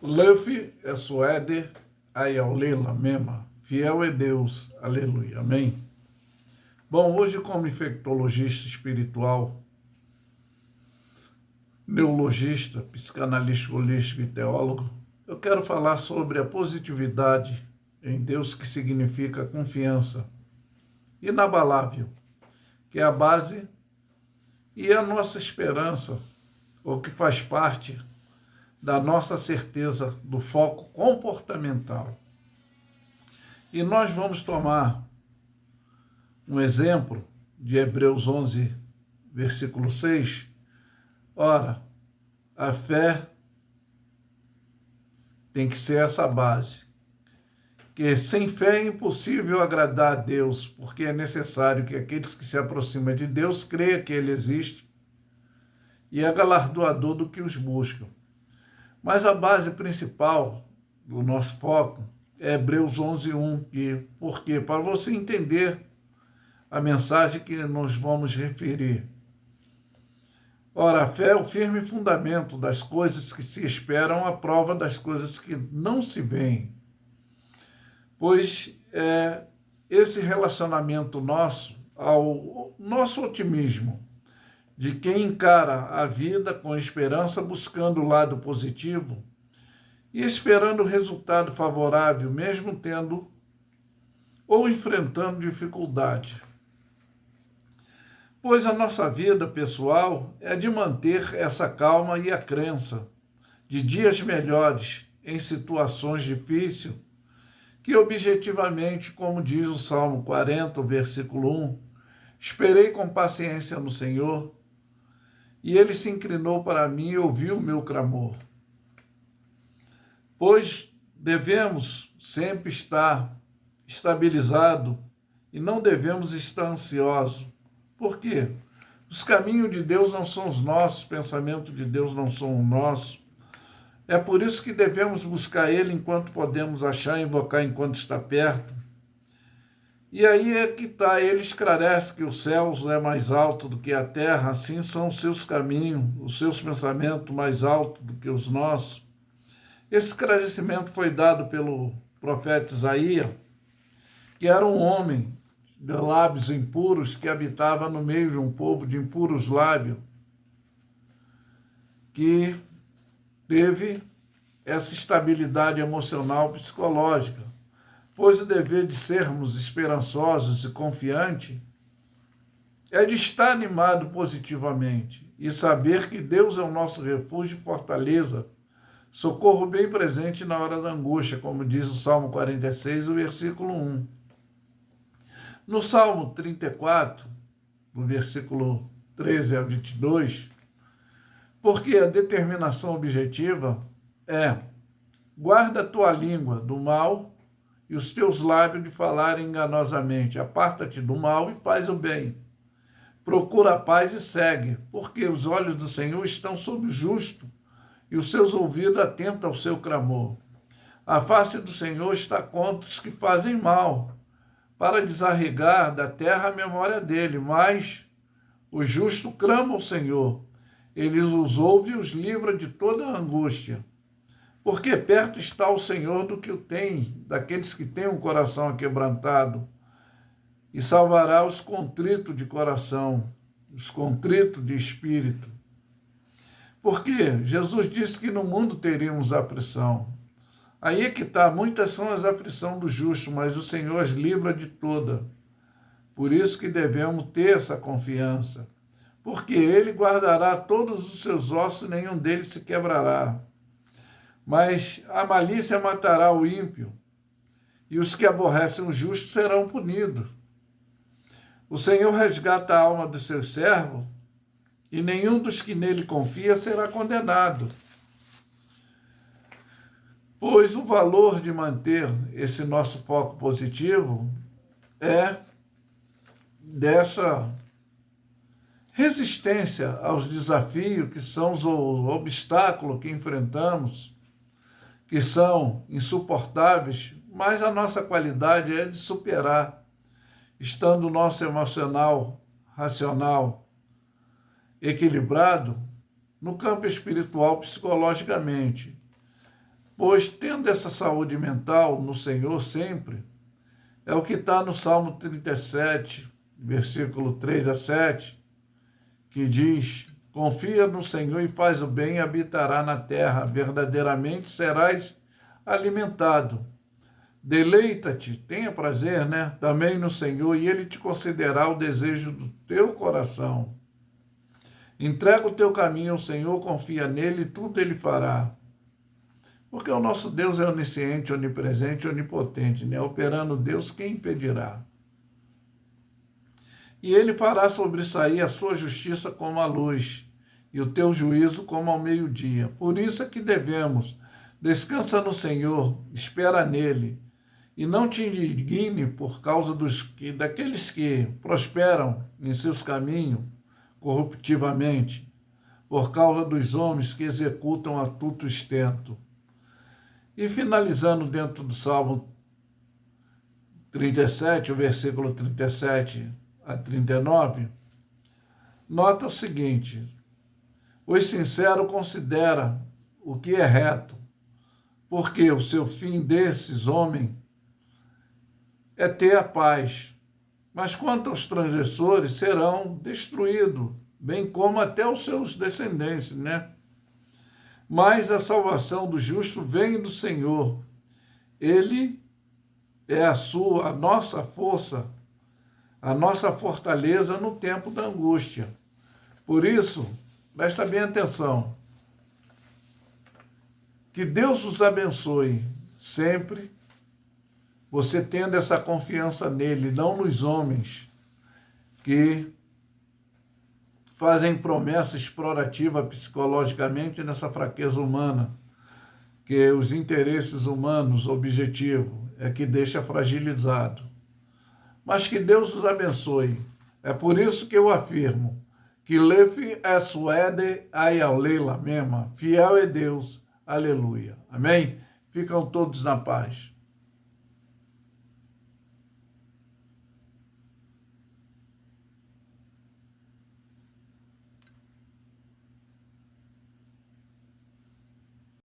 Luffy é Suede, Ayalela Mema, fiel é Deus, aleluia, amém. Bom, hoje como infectologista espiritual, neurologista, psicanalista holístico e teólogo, eu quero falar sobre a positividade em Deus, que significa confiança inabalável, que é a base e a nossa esperança, ou que faz parte da nossa certeza do foco comportamental. E nós vamos tomar um exemplo de Hebreus 11, versículo 6. Ora, a fé tem que ser essa base, que sem fé é impossível agradar a Deus, porque é necessário que aqueles que se aproximam de Deus creiam que Ele existe e é galardoador do que os buscam. Mas a base principal do nosso foco é Hebreus 11:1, porque para você entender a mensagem que nós vamos referir. Ora, a fé é o firme fundamento das coisas que se esperam, a prova das coisas que não se veem. Pois é esse relacionamento nosso ao nosso otimismo, de quem encara a vida com esperança, buscando o lado positivo e esperando o resultado favorável, mesmo tendo ou enfrentando dificuldade. Pois a nossa vida pessoal é de manter essa calma e a crença de dias melhores em situações difíceis, que objetivamente, como diz o Salmo 40, versículo 1, esperei com paciência no Senhor, e ele se inclinou para mim e ouviu o meu clamor. Pois devemos sempre estar estabilizado e não devemos estar ansiosos. Por quê? Os caminhos de Deus não são os nossos, os pensamentos de Deus não são os nossos. É por isso que devemos buscar Ele enquanto podemos achar, invocar enquanto está perto. E aí é que está, ele esclarece que os céus é mais alto do que a terra, assim são os seus caminhos, os seus pensamentos mais altos do que os nossos. Esse esclarecimento foi dado pelo profeta Isaías, que era um homem de lábios impuros, que habitava no meio de um povo de impuros lábios, que teve essa estabilidade emocional psicológica, pois o dever de sermos esperançosos e confiantes é de estar animado positivamente e saber que Deus é o nosso refúgio e fortaleza, socorro bem presente na hora da angústia, como diz o Salmo 46, o versículo 1. No Salmo 34, do versículo 13 a 22, porque a determinação objetiva é: guarda a tua língua do mal e os teus lábios de falarem enganosamente. Aparta-te do mal e faz o bem. Procura a paz e segue, porque os olhos do Senhor estão sobre o justo e os seus ouvidos atentos ao seu clamor. A face do Senhor está contra os que fazem mal, para desarregar da terra a memória dele, mas o justo clama ao Senhor. Ele os ouve e os livra de toda a angústia. Porque perto está o Senhor do que o tem, daqueles que têm um coração aquebrantado, e salvará os contritos de coração, os contritos de espírito. Porque Jesus disse que no mundo teríamos aflição. Aí é que está, muitas são as aflições do justo, mas o Senhor as livra de toda. Por isso que devemos ter essa confiança, porque Ele guardará todos os seus ossos, nenhum deles se quebrará. Mas a malícia matará o ímpio, e os que aborrecem o justo serão punidos. O Senhor resgata a alma dos seus servos, e nenhum dos que nele confia será condenado. Pois o valor de manter esse nosso foco positivo é dessa resistência aos desafios, que são os obstáculos que enfrentamos, que são insuportáveis, mas a nossa qualidade é de superar, estando o nosso emocional, racional, equilibrado no campo espiritual, psicologicamente. Pois, tendo essa saúde mental no Senhor sempre, é o que está no Salmo 37, versículo 3 a 7, que diz: confia no Senhor e faz o bem e habitará na terra, verdadeiramente serás alimentado. Deleita-te, tenha prazer, também no Senhor, e Ele te concederá o desejo do teu coração. Entrega o teu caminho ao Senhor, confia nele e tudo Ele fará. Porque o nosso Deus é onisciente, onipresente, onipotente, Operando Deus, quem impedirá? E Ele fará sobressair a sua justiça como a luz, e o teu juízo como ao meio-dia. Por isso é que devemos: descansa no Senhor, espera nele, e não te indigne por causa daqueles que prosperam em seus caminhos corruptivamente, por causa dos homens que executam astuto estento. E finalizando dentro do Salmo 37, o versículo 37 a 39, nota o seguinte: o sincero considera o que é reto, porque o seu fim desses homens é ter a paz. Mas quanto aos transgressores, serão destruídos, bem como até os seus descendentes, Mas a salvação do justo vem do Senhor. Ele é a nossa força, a nossa fortaleza no tempo da angústia. Por isso, presta bem atenção. Que Deus os abençoe sempre, você tendo essa confiança nele, não nos homens que fazem promessa explorativa psicologicamente nessa fraqueza humana, que os interesses humanos, objetivo, é que deixa fragilizado. Mas que Deus os abençoe. É por isso que eu afirmo que Lefi é suede ayauleila mesma. Fiel é Deus. Aleluia. Amém? Ficam todos na paz.